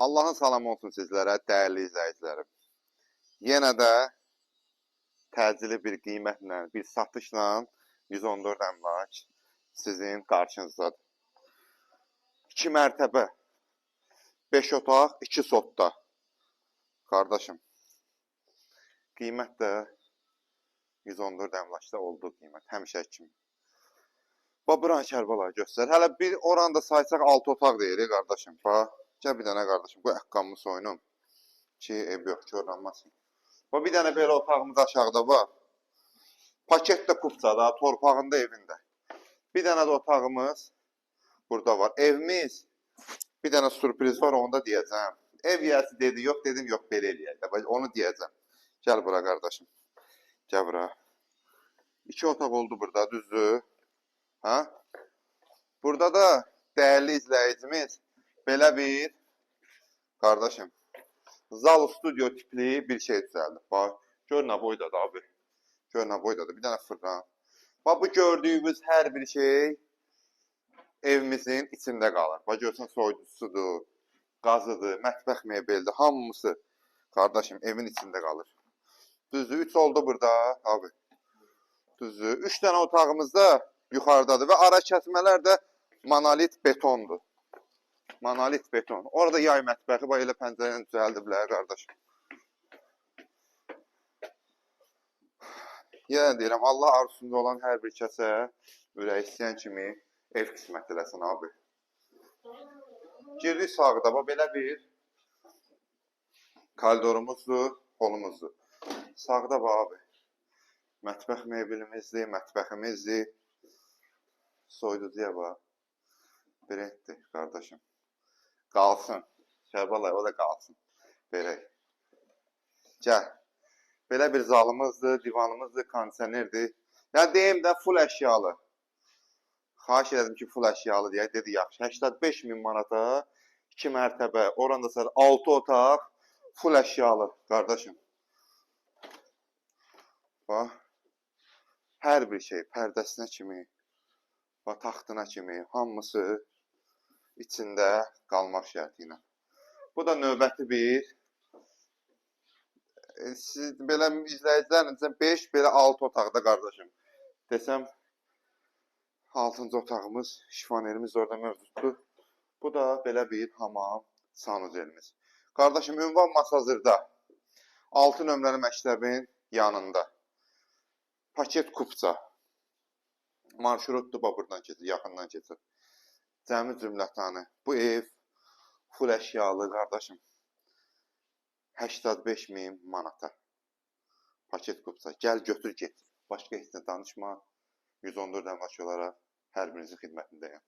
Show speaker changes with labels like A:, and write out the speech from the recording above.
A: Allahın salamı olsun sizlərə, dəyərli izləyicilərim. Yenə də təcili bir qiymətlə, bir satışla 114 əmlak sizin qarşınızdadır. 2 mərtəbə, 5 otaq, 2 sotda. Qardaşım, qiymət də 114 əmlakda olduğu qiymət, həmişə kimi. Buran Kərbəlayı göstər. Hələ bir oranda saysaq 6 otaq deyirik, qardaşım. Gəl bir dənə qardaşım, bu əqqamı soyunum ki, ev yox, körlanmasın. Bir dənə belə otağımız aşağıda var. Paket də kupçada, torpağında evində. Bir dənə də otağımız burada var. Evimiz, bir dənə sürpriz var, onu da deyəcəm. Ev yiyəsi dedi, yox dedim, yox belə eləyək. Onu deyəcəm. Gəl bura qardaşım. Gəl bura. 2 otaq oldu burada, düzdür? Burada da dəyərli izləyicimiz belə bir, qardaşım, zal studio tipli bir şey düzəldir. Bax, gör nə boydadır abi. Gör nə boydadır. Bir dənə fırlan. Bax, bu gördüyümüz hər bir şey evimizin içində qalır. Bax, görsən soyuducusudur, qazıdır, mətbəx mebeldir. Hamısı, qardaşım, evin içində qalır. Düzdür, 3 oldu burada abi. Düzdür, 3 dənə otağımızda yuxarıdadır və ara kəsmələr də monolit betondur. Monolit beton. Orada yay mətbəxi, bax elə pəncərəni düzəldiblər, qardaşım. Yenə deyirəm, Allah arzusunda olan hər bir kəsə ürək istəyən kimi ev qismət eləsin, abi. Girdik sağda, bax belə bir koridorumuzdur, holumuzdur. Sağda bax, abi. Mətbəx mebelimizdir, mətbəximizdir. Soyuducuya bax. Brenddir, qardaşım. Qalsın. Kərbəlayı, o da qalsın. Verək. Gəl. Belə bir zalımızdır, divanımızdır, kondisionerdir. Yəni, deyim də, full əşyalı. Xahiş ededim ki, full əşyalı deyək. Dedi, yaxşı. 85 min manata 2 mərtəbə, oranda sonra 6 otaq, full əşyalı, qardaşım. Bax. Hər bir şey, pərdəsinə kimi, taxtına kimi, hamısı içində qalmaq şərti ilə. Bu da növbəti bir. Siz belə izləyicilərinizdən 5, belə 6 otaqda, qardaşım. Desəm, 6-cı otağımız, şifanerimiz orada mövcuddur. Bu da belə bir hamam sanuzelimiz. Qardaşım, ünvan masazırda 6 nömrəli məktəbin yanında. Paket kupça. Marşrutdur, buradan keçir, yaxından keçir. Cəmi cümlətanı. Bu ev full əşyalı, qardaşım. 85 min manata. Paket kupça. Gəl, götür, get. Başqa heç nə danışma. 114 əmlak olaraq hər birinizin xidmətindəyəm.